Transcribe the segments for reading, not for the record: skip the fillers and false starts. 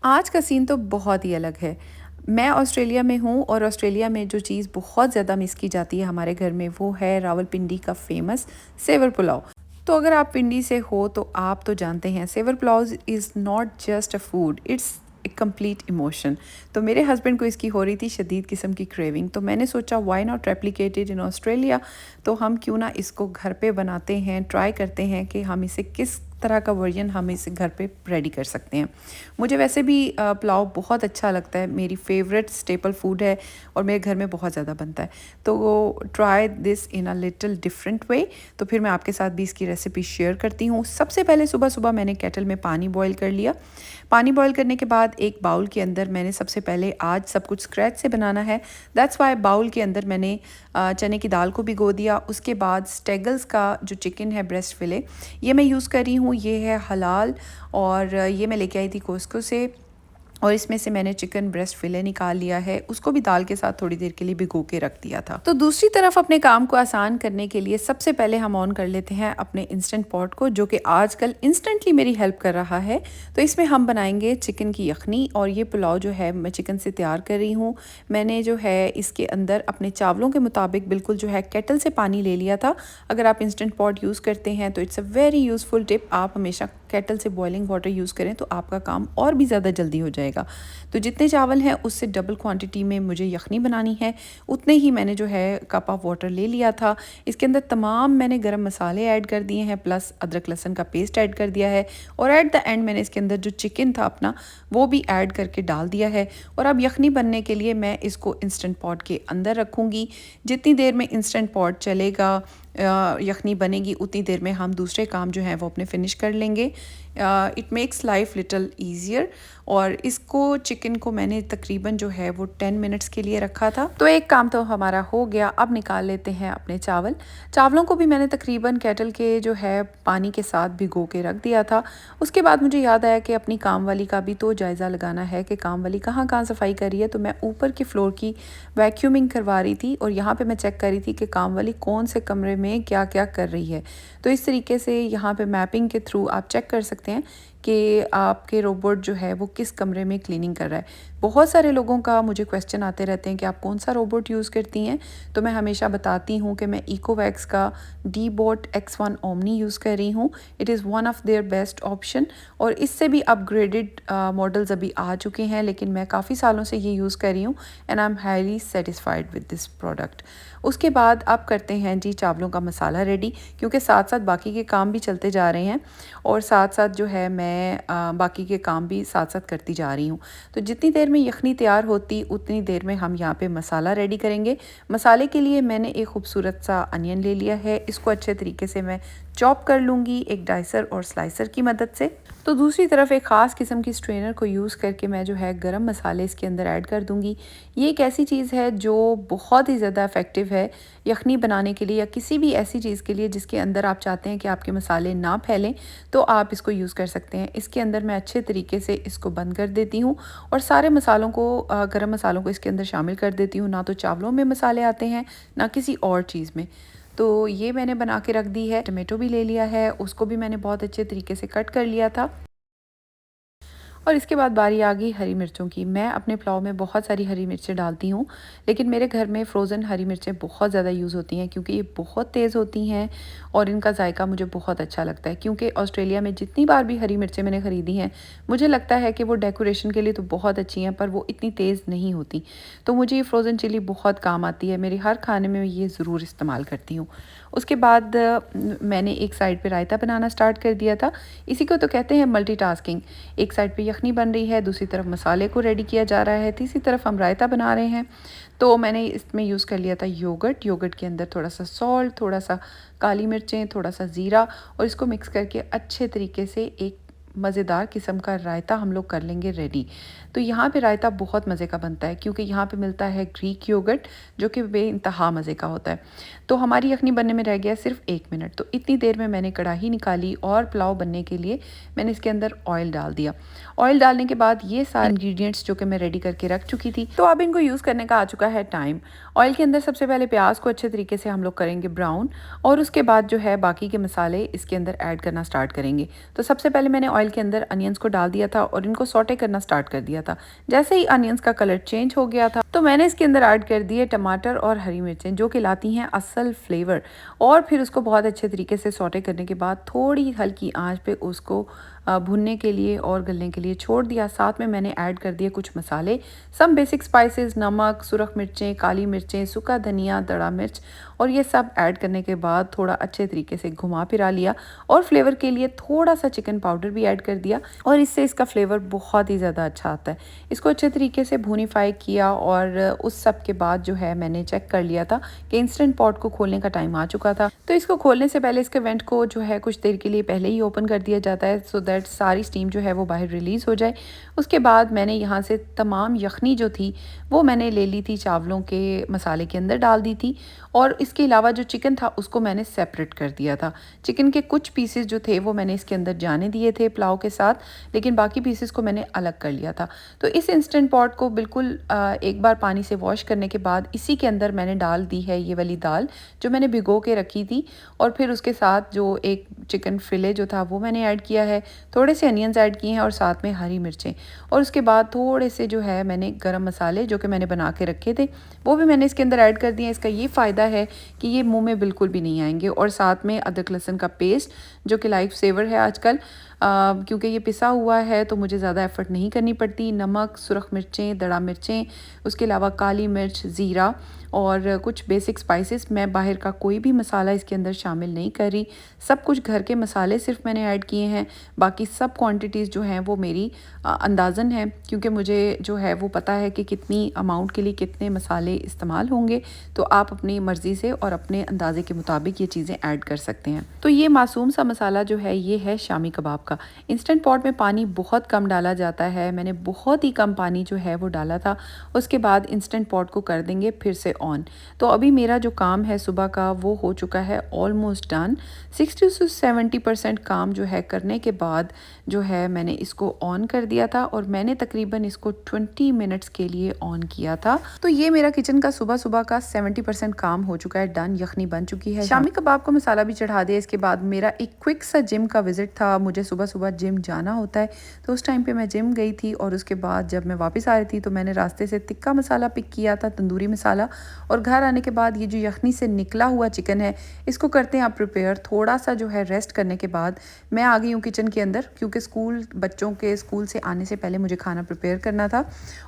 आज का सीन तो बहुत ही अलग है। मैं ऑस्ट्रेलिया में हूँ और ऑस्ट्रेलिया में जो चीज़ बहुत ज़्यादा मिस की जाती है हमारे घर में वो है रावलपिंडी का फ़ेमस सेवर पुलाव। तो अगर आप पिंडी से हो तो आप तो जानते हैं सेवर pulao is not just a food, it's a complete emotion. तो मेरे हस्बैंड को इसकी हो रही थी शदीद किस्म की क्रेविंग, तो मैंने सोचा why not replicated in Australia. तो हम क्यों ना इसको घर पे बनाते हैं, ट्राई करते हैं कि हम इसे किस तरह का वर्जन हम इसे घर पे रेडी कर सकते हैं। मुझे वैसे भी पुलाव बहुत अच्छा लगता है, मेरी फेवरेट स्टेपल फूड है और मेरे घर में बहुत ज़्यादा बनता है। तो वो try this in a little different way. तो फिर मैं आपके साथ भी इसकी रेसिपी शेयर करती हूँ। सबसे पहले सुबह सुबह मैंने केटल में पानी बॉईल कर लिया। पानी बॉईल करने के बाद एक बाउल के अंदर मैंने सबसे पहले आज सब कुछ स्क्रैच से बनाना है, दैट्स वाई बाउल के अंदर मैंने चने की दाल को भिगो दिया। उसके बाद स्टेगल्स का जो चिकन है ब्रेस्ट फिले, ये मैं यूज़ कर रही हूँ, ये है हलाल और ये मैं लेके आई थी कोस्को से। और इसमें से मैंने चिकन ब्रेस्ट फिले निकाल लिया है, उसको भी दाल के साथ थोड़ी देर के लिए भिगो के रख दिया था। तो दूसरी तरफ अपने काम को आसान करने के लिए सबसे पहले हम ऑन कर लेते हैं अपने इंस्टेंट पॉट को, जो कि आजकल इंस्टेंटली मेरी हेल्प कर रहा है। तो इसमें हम बनाएंगे चिकन की यखनी और ये पुलाव जो है मैं चिकन से तैयार कर रही हूँ। मैंने जो है इसके अंदर अपने चावलों के मुताबिक बिल्कुल जो है केटल से पानी ले लिया था। अगर आप इंस्टेंट पॉट यूज़ करते हैं तो it's a very useful tip, आप हमेशा केटल से बॉइलिंग वाटर यूज़ करें तो आपका काम और भी ज़्यादा जल्दी हो जाएगा। तो जितने चावल हैं उससे डबल क्वांटिटी में मुझे यखनी बनानी है, उतने ही मैंने जो है कप ऑफ वाटर ले लिया था। इसके अंदर तमाम मैंने गरम मसाले ऐड कर दिए हैं, प्लस अदरक लहसुन का पेस्ट ऐड कर दिया है और एट द एंड मैंने इसके अंदर जो चिकन था अपना वो भी ऐड करके डाल दिया है। और अब यखनी बनने के लिए मैं इसको इंस्टेंट पॉट के अंदर रखूँगी। जितनी देर में इंस्टेंट पॉट चलेगा, यखनी बनेगी, उतनी देर में हम दूसरे काम जो हैं वो अपने फिनिश कर लेंगे। It makes life little easier. और इसको चिकन को मैंने तकरीबन जो है वो 10 मिनट्स के लिए रखा था। तो एक काम तो हमारा हो गया, अब निकाल लेते हैं अपने चावल। चावलों को भी मैंने तकरीबन केटल के जो है पानी के साथ भिगो के रख दिया था। उसके बाद मुझे याद आया कि अपनी काम वाली का भी तो जायज़ा लगाना है कि काम वाली कहाँ कहाँ सफाई कर रही है। तो मैं ऊपर की फ्लोर की वैक्यूमिंग करवा रही थी और यहाँ पे मैं चेक कर रही थी कि काम वाली कौन से कमरे में क्या क्या कर रही है। तो इस तरीके से यहाँ पे मैपिंग के थ्रू आप चेक कर सकते हैं कि आपके रोबोट जो है वो किस कमरे में क्लीनिंग कर रहा है। बहुत सारे लोगों का मुझे क्वेश्चन आते रहते हैं कि आप कौन सा रोबोट यूज़ करती हैं। तो मैं हमेशा बताती हूँ कि मैं इकोवैक्स का डीबॉट X1 ओमनी यूज़ कर रही हूँ। It is one of their best option और इससे भी अपग्रेडेड मॉडल्स अभी आ चुके हैं, लेकिन मैं काफ़ी सालों से ये यूज़ कर रही हूँ and I am highly satisfied with this product. उसके बाद अब करते हैं जी चावलों का मसाला रेडी, क्योंकि साथ साथ बाकी के काम भी चलते जा रहे हैं और साथ साथ जो है मैं बाकी के काम भी साथ साथ करती जा रही हूँ। तो जितनी देर में यखनी तैयार होती उतनी देर में हम यहाँ पे मसाला रेडी करेंगे। मसाले के लिए मैंने एक खूबसूरत सा अनियन ले लिया है, इसको अच्छे तरीके से मैं चॉप कर लूँगी एक डाइसर और स्लाइसर की मदद से। तो दूसरी तरफ एक ख़ास किस्म की स्ट्रेनर को यूज़ करके मैं जो है गरम मसाले इसके अंदर ऐड कर दूँगी। ये एक ऐसी चीज़ है जो बहुत ही ज़्यादा इफ़ेक्टिव है यखनी बनाने के लिए या किसी भी ऐसी चीज़ के लिए जिसके अंदर आप चाहते हैं कि आपके मसाले ना फैलें, तो आप इसको यूज़ कर सकते हैं। इसके अंदर मैं अच्छे तरीके से इसको बंद कर देती हूँ और सारे मसालों को गरम मसालों को इसके अंदर शामिल कर देती हूँ। ना तो चावलों में मसाले आते हैं ना किसी और चीज़ में। तो ये मैंने बना के रख दी है। टमाटो भी ले लिया है, उसको भी मैंने बहुत अच्छे तरीके से कट कर लिया था। और इसके बाद बारी आ गई हरी मिर्चों की। मैं अपने पुलाव में बहुत सारी हरी मिर्चें डालती हूँ, लेकिन मेरे घर में फ्रोज़न हरी मिर्चें बहुत ज़्यादा यूज़ होती हैं क्योंकि ये बहुत तेज़ होती हैं और इनका जायका मुझे बहुत अच्छा लगता है। क्योंकि ऑस्ट्रेलिया में जितनी बार भी हरी मिर्चें मैंने ख़रीदी हैं, मुझे लगता है कि वो डेकोरेशन के लिए तो बहुत अच्छी हैं, पर वो इतनी तेज़ नहीं होती। तो मुझे ये फ्रोज़न चिली बहुत काम आती है, मेरे हर खाने में ये ज़रूर इस्तेमाल करती हूँ। उसके बाद मैंने एक साइड पे रायता बनाना स्टार्ट कर दिया था। इसी को तो कहते हैं मल्टीटास्किंग। एक साइड पे यखनी बन रही है, दूसरी तरफ मसाले को रेडी किया जा रहा है, तीसरी तरफ हम रायता बना रहे हैं। तो मैंने इसमें यूज़ कर लिया था योगर्ट। योगर्ट के अंदर थोड़ा सा सॉल्ट, थोड़ा सा काली मिर्चें, थोड़ा सा ज़ीरा और इसको मिक्स करके अच्छे तरीके से एक मज़ेदार किस्म का रायता हम लोग कर लेंगे रेडी। तो यहाँ पे रायता बहुत मज़े का बनता है क्योंकि यहाँ पे मिलता है ग्रीक योगर्ट, जो कि बेइंतहा मज़े का होता है। तो हमारी यखनी बनने में रह गया सिर्फ 1 मिनट। तो इतनी देर में मैंने कढ़ाई निकाली और पुलाव बनने के लिए मैंने इसके अंदर ऑयल डाल दिया। ऑयल डालने के बाद ये सारे इंग्रेडिएंट्स जो कि मैं रेडी करके रख चुकी थी, तो अब इनको यूज़ करने का आ चुका है टाइम। ऑयल के अंदर सबसे पहले प्याज को अच्छे तरीके से हम लोग करेंगे ब्राउन और उसके बाद जो है बाकी के मसाले इसके अंदर ऐड करना स्टार्ट करेंगे। तो सबसे पहले मैंने ऑयल ऑयल के अंदर अनियंस को डाल दिया था और इनको सॉटे करना स्टार्ट कर दिया था। जैसे ही अनियंस का कलर चेंज हो गया था तो मैंने इसके अंदर ऐड कर दिए टमाटर और हरी मिर्चें, जो कि लाती हैं असल फ्लेवर। और फिर उसको बहुत अच्छे तरीके से सॉटे करने के बाद थोड़ी हल्की आंच पे उसको भुनने के लिए और गलने के लिए छोड़ दिया। साथ में मैंने ऐड कर दिए कुछ मसाले, सम बेसिक स्पाइसेस, नमक, सुरख मिर्चें, काली मिर्चें, सूखा धनिया, दड़ा मिर्च, और ये सब ऐड करने के बाद थोड़ा अच्छे तरीके से घुमा फिरा लिया और फ्लेवर के लिए थोड़ा सा चिकन पाउडर भी ऐड कर दिया और इससे इसका फ्लेवर बहुत ही ज़्यादा अच्छा आता है। इसको अच्छे तरीके से भूनीफाई किया और उस सब के बाद जो है मैंने चेक कर लिया था कि इंस्टेंट पॉट को खोलने का टाइम आ चुका था। तो इसको खोलने से पहले इसके वेंट को जो है कुछ देर के लिए पहले ही ओपन कर दिया जाता है, सो दैट सारी स्टीम जो है वो बाहर रिलीज़ हो जाए। उसके बाद मैंने यहाँ से तमाम यखनी जो थी वो मैंने ले ली थी, चावलों के मसाले के अंदर डाल दी थी और इसके अलावा जो चिकन था उसको मैंने सेपरेट कर दिया था। चिकन के कुछ पीसेस जो थे वो मैंने इसके अंदर जाने दिए थे पुलाव के साथ, लेकिन बाकी पीसेस को मैंने अलग कर लिया था। तो इस इंस्टेंट पॉट को बिल्कुल एक बार पानी से वॉश करने के बाद इसी के अंदर मैंने डाल दी है ये वाली दाल जो मैंने भिगो के रखी थी, और फिर उसके साथ जो एक चिकन फिले जो था वो मैंने ऐड किया है, थोड़े से अनियंस ऐड किए हैं और साथ में हरी मिर्चें, और उसके बाद थोड़े से जो है मैंने गरम मसाले जो कि मैंने बना के रखे थे वो भी मैंने इसके अंदर ऐड कर दिए। इसका ये फ़ायदा है कि ये मुंह में बिल्कुल भी नहीं आएंगे, और साथ में अदरक लहसुन का पेस्ट जो कि लाइफ सेवर है आजकल, क्योंकि ये पिसा हुआ है तो मुझे ज़्यादा एफर्ट नहीं करनी पड़ती। नमक, सुरख मिर्चें, दड़ा मिर्चें, उसके अलावा काली मिर्च, ज़ीरा और कुछ बेसिक स्पाइसेस। मैं बाहर का कोई भी मसाला इसके अंदर शामिल नहीं कर रही, सब कुछ घर के मसाले सिर्फ मैंने ऐड किए हैं। बाकी सब क्वांटिटीज़ जो हैं वो मेरी अंदाज़न है, क्योंकि मुझे जो है वो पता है कि कितनी अमाउंट के लिए कितने मसाले इस्तेमाल होंगे, तो आप अपनी मर्ज़ी से और अपने अंदाजे के मुताबिक ये चीज़ें ऐड कर सकते हैं। तो ये मासूम सा मसाला जो है ये है शामी कबाब का। इंस्टेंट पॉट में पानी बहुत कम डाला जाता है, मैंने बहुत ही कम पानी जो है वो डाला था। उसके बाद इंस्टेंट पॉट को कर देंगे फिर से ऑन। तो अभी मेरा जो काम है सुबह का वो हो चुका है ऑलमोस्ट डन। 60 से 70% काम जो है करने के बाद जो है मैंने इसको ऑन कर दिया था, और मैंने तकरीबन इसको 20 मिनट्स के लिए ऑन किया था। तो ये मेरा किचन का सुबह सुबह का 70% काम हो चुका है, डन। यखनी बन चुकी है, शामी कबाब को मसाला भी चढ़ा दिया। इसके बाद मेरा एक क्विक सा जिम का विजिट था, मुझे सुबह सुबह जिम जाना होता है, तो उस टाइम पे मैं जिम गई थी। और उसके बाद जब मैं वापस आ रही थी तो मैंने रास्ते से तिक्का मसाला पिक किया था, तंदूरी मसाला, और घर आने के बाद ये जो यखनी से निकला हुआ चिकन है इसको करते हैं आप प्रिपेयर। थोड़ा सा जो है रेस्ट करने के बाद मैं आ गई हूँ किचन के अंदर, क्योंकि बच्चों के स्कूल से आने से पहले मुझे खाना प्रिपेयर करना था,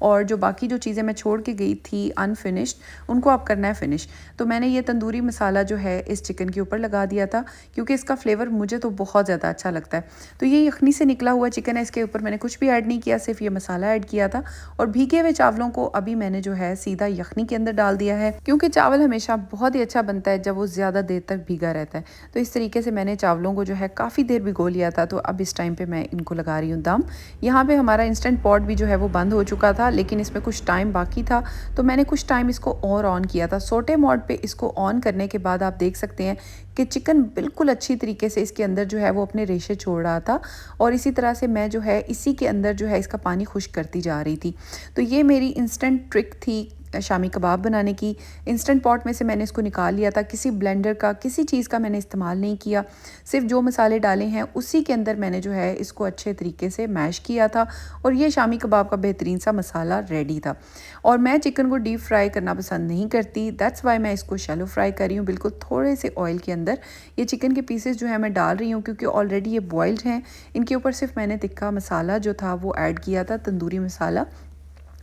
और जो बाकी जो चीज़ें मैं छोड़ के गई थी अनफिनिश्ड उनको अब करना है फिनिश। तो मैंने ये तंदूरी मसाला जो है इस चिकन के ऊपर लगा दिया था, क्योंकि इसका फ्लेवर मुझे तो बहुत ज़्यादा अच्छा लगता है। तो ये यखनी से निकला हुआ चिकन है, इसके ऊपर मैंने कुछ भी ऐड नहीं किया, सिर्फ ये मसाला ऐड किया था। और भीगे हुए चावलों को अभी मैंने जो है सीधा यखनी के अंदर डाल दिया है, क्योंकि चावल हमेशा बहुत ही अच्छा बनता है जब वो ज़्यादा देर तक भीगा रहता है। तो इस तरीके से मैंने चावलों को जो है काफ़ी देर भिगो लिया था। तो अब इस टाइम पे मैं इनको लगा रही हूँ दम। यहाँ पे हमारा इंस्टेंट पॉट भी जो है वो बंद हो चुका था, लेकिन इसमें कुछ टाइम बाकी था, तो मैंने कुछ टाइम इसको और ऑन किया था। सोटे मोड पे इसको ऑन करने के बाद आप देख सकते हैं कि चिकन बिल्कुल अच्छी तरीके से इसके अंदर जो है वो अपने रेशे छोड़ रहा था, और इसी तरह से मैं जो है इसी के अंदर जो है इसका पानी खुश्क करती जा रही थी। तो ये मेरी इंस्टेंट ट्रिक थी शामी कबाब बनाने की। इंस्टेंट पॉट में से मैंने इसको निकाल लिया था, किसी ब्लेंडर का किसी चीज़ का मैंने इस्तेमाल नहीं किया, सिर्फ जो मसाले डाले हैं उसी के अंदर मैंने जो है इसको अच्छे तरीके से मैश किया था, और ये शामी कबाब का बेहतरीन सा मसाला रेडी था। और मैं चिकन को डीप फ्राई करना पसंद नहीं करती, दैट्स वाई मैं इसको शैलो फ्राई कर रही हूँ, बिल्कुल थोड़े से ऑयल के अंदर। ये चिकन के पीसेस जो है मैं डाल रही हूँ क्योंकि ऑलरेडी ये बॉइल्ड हैं। इनके ऊपर सिर्फ मैंने तिक्का मसाला जो था वो ऐड किया था, तंदूरी मसाला,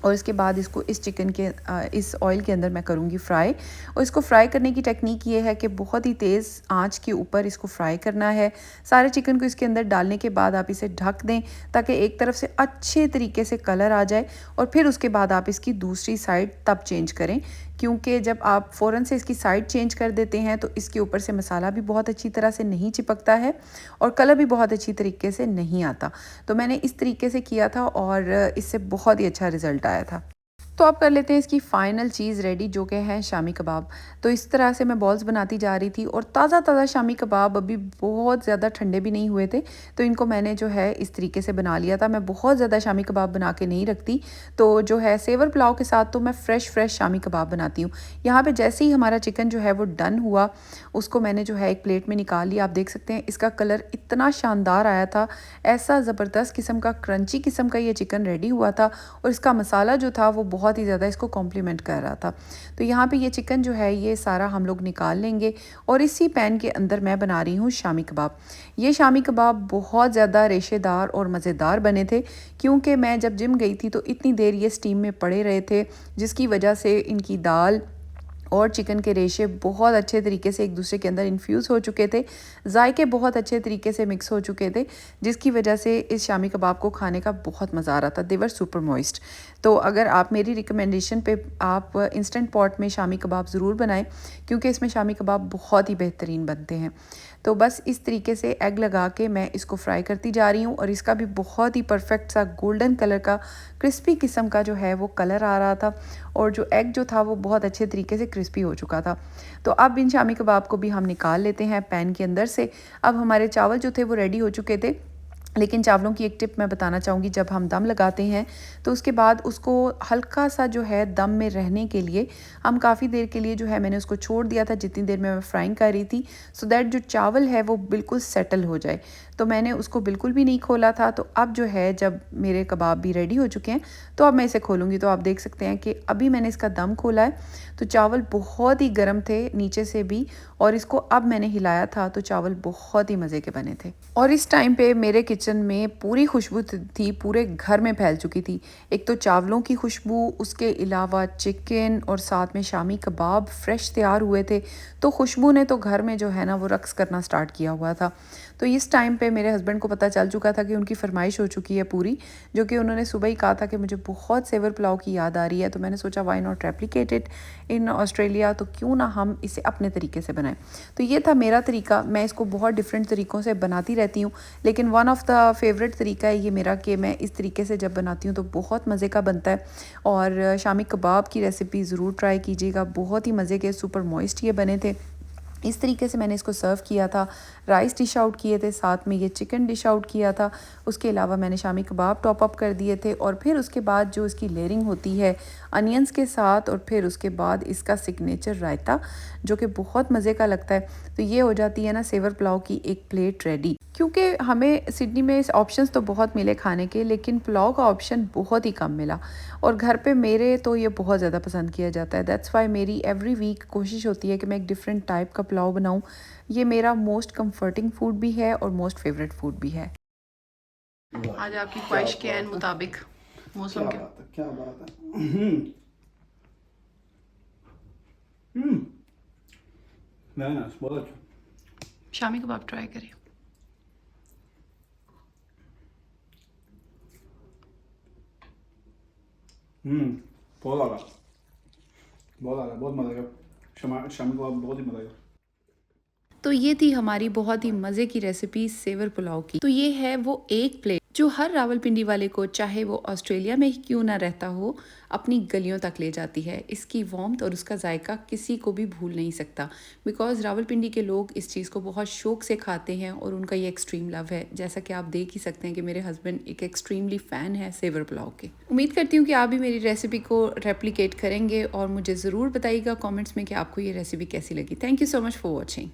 और इसके बाद इसको इस चिकन के इस ऑयल के अंदर मैं करूँगी फ्राई। और इसको फ्राई करने की टेक्निक ये है कि बहुत ही तेज़ आंच के ऊपर इसको फ्राई करना है। सारे चिकन को इसके अंदर डालने के बाद आप इसे ढक दें ताकि एक तरफ से अच्छे तरीके से कलर आ जाए, और फिर उसके बाद आप इसकी दूसरी साइड तब चेंज करें, क्योंकि जब आप फ़ौरन से इसकी साइड चेंज कर देते हैं तो इसके ऊपर से मसाला भी बहुत अच्छी तरह से नहीं चिपकता है और कलर भी बहुत अच्छी तरीके से नहीं आता। तो मैंने इस तरीके से किया था और इससे बहुत ही अच्छा रिज़ल्ट आया था। तो अब कर लेते हैं इसकी फ़ाइनल चीज़ रेडी, जो कि है शामी कबाब। तो इस तरह से मैं बॉल्स बनाती जा रही थी और ताज़ा-ताज़ा शामी कबाब अभी बहुत ज़्यादा ठंडे भी नहीं हुए थे, तो इनको मैंने जो है इस तरीके से बना लिया था। मैं बहुत ज़्यादा शामी कबाब बना के नहीं रखती, तो जो है सेवर पुलाव के साथ तो मैं फ़्रेश शामी कबाब बनाती हूँ। यहाँ पे जैसे ही हमारा चिकन जो है वो डन हुआ, उसको मैंने जो है एक प्लेट में निकाल लिया। आप देख सकते हैं इसका कलर इतना शानदार आया था, ऐसा ज़बरदस्त किस्म का क्रंची किस्म का ये चिकन रेडी हुआ था और इसका मसाला जो था वो बहुत ही ज़्यादा इसको कॉम्प्लीमेंट कर रहा था। तो यहाँ पे ये चिकन जो है ये सारा हम लोग निकाल लेंगे और इसी पैन के अंदर मैं बना रही हूँ शामी कबाब। ये शामी कबाब बहुत ज़्यादा रेशेदार और मज़ेदार बने थे, क्योंकि मैं जब जिम गई थी तो इतनी देर ये स्टीम में पड़े रहे थे, जिसकी वजह से इनकी दाल और चिकन के रेशे बहुत अच्छे तरीके से एक दूसरे के अंदर इन्फ्यूज़ हो चुके थे, जायके बहुत अच्छे तरीके से मिक्स हो चुके थे, जिसकी वजह से इस शामी कबाब को खाने का बहुत मज़ा आ रहा था। दे वर सुपर मॉइस्ट। तो अगर आप मेरी रिकमेंडेशन पे आप इंस्टेंट पॉट में शामी कबाब ज़रूर बनाएं, क्योंकि इसमें शामी कबाब बहुत ही बेहतरीन बनते हैं। तो बस इस तरीके से एग लगा के मैं इसको फ्राई करती जा रही हूँ और इसका भी बहुत ही परफेक्ट सा गोल्डन कलर का क्रिस्पी किस्म का जो है वो कलर आ रहा था और जो एग जो था वो बहुत अच्छे तरीके से क्रिस्पी हो चुका था। तो अब इन शामी कबाब को भी हम निकाल लेते हैं पैन के अंदर से। अब हमारे चावल जो थे वो रेडी हो चुके थे, लेकिन चावलों की एक टिप मैं बताना चाहूँगी। जब हम दम लगाते हैं तो उसके बाद उसको हल्का सा जो है दम में रहने के लिए हम काफ़ी देर के लिए जो है मैंने उसको छोड़ दिया था, जितनी देर में मैं फ्राइंग कर रही थी, सो दैट जो चावल है वो बिल्कुल सेटल हो जाए। तो मैंने उसको बिल्कुल भी नहीं खोला था। तो अब जो है जब मेरे कबाब भी रेडी हो चुके हैं तो अब मैं इसे खोलूँगी। तो आप देख सकते हैं कि अभी मैंने इसका दम खोला है, तो चावल बहुत ही गर्म थे नीचे से भी, और इसको अब मैंने हिलाया था तो चावल बहुत ही मज़े के बने थे। और इस टाइम पे मेरे किचन में पूरी खुशबू थी, पूरे घर में फैल चुकी थी। एक तो चावलों की खुशबू, उसके अलावा चिकन और साथ में शामी कबाब फ्रेश तैयार हुए थे, तो खुशबू ने तो घर में जो है ना वो रक्स करना स्टार्ट किया हुआ था। तो इस टाइम पे मेरे हस्बैंड को पता चल चुका था कि उनकी फरमाइश हो चुकी है पूरी, जो कि उन्होंने सुबह ही कहा था कि मुझे बहुत सेवर पुलाव की याद आ रही है। तो मैंने सोचा why not replicate it in Australia, तो क्यों ना हम इसे अपने तरीके से बनाएं। तो ये था मेरा तरीका। मैं इसको बहुत डिफरेंट तरीक़ों से बनाती रहती हूँ, लेकिन वन ऑफ़ द फेवरेट तरीका है ये मेरा कि मैं इस तरीके से जब बनाती हूँ तो बहुत मज़े का बनता है। और शामी कबाब की रेसिपी ज़रूर ट्राई कीजिएगा, बहुत ही मज़े के सुपर मॉइस्ट ये बने थे। इस तरीके से मैंने इसको सर्व किया था। राइस डिश आउट किए थे, साथ में ये चिकन डिश आउट किया था। उसके अलावा मैंने शामी कबाब टॉप अप कर दिए थे, और फिर उसके बाद जो इसकी लेयरिंग होती है अनियंस के साथ, और फिर उसके बाद इसका सिग्नेचर रायता जो कि बहुत मज़े का लगता है। तो ये हो जाती है ना सेवर पुलाव की एक प्लेट रेडी। क्योंकि हमें सिडनी में ऑप्शंस तो बहुत मिले खाने के, लेकिन पुलाव का ऑप्शन बहुत ही कम मिला, और घर पे मेरे तो ये बहुत ज़्यादा पसंद किया जाता है। दैट्स वाई मेरी एवरी वीक कोशिश होती है कि मैं एक डिफरेंट टाइप का पुलाव बनाऊं। ये मेरा मोस्ट कंफर्टिंग फूड भी है और मोस्ट फेवरेट फूड भी है। आज आपकी ख्वाहिश के एन मुताबिक मौसम के क्या बात है। वेरी नाइस, बहुत अच्छा। शामी कबाब ट्राई करें। बहुत आ रहा, बहुत आ रहा, बहुत मज़ा आएगा। शामी कबाब बहुत ही मज़ा आएगा। तो ये थी हमारी बहुत ही मज़े की रेसिपी सेवर पुलाव की। तो ये है वो एक प्लेट जो हर रावलपिंडी वाले को, चाहे वो ऑस्ट्रेलिया में ही क्यों ना रहता हो, अपनी गलियों तक ले जाती है। इसकी वार्मथ और उसका जायका किसी को भी भूल नहीं सकता, बिकॉज़ रावलपिंडी के लोग इस चीज़ को बहुत शौक से खाते हैं और उनका ये एक्सट्रीम लव है। जैसा कि आप देख ही सकते हैं कि मेरे हस्बैंड एक एक्सट्रीमली फ़ैन है सेवर पुलाव के। उम्मीद करती हूँ कि आप भी मेरी रेसिपी को रेप्लिकेट करेंगे, और मुझे ज़रूर बताइएगा कॉमेंट्स में कि आपको ये रेसिपी कैसी लगी। Thank you so much for watching.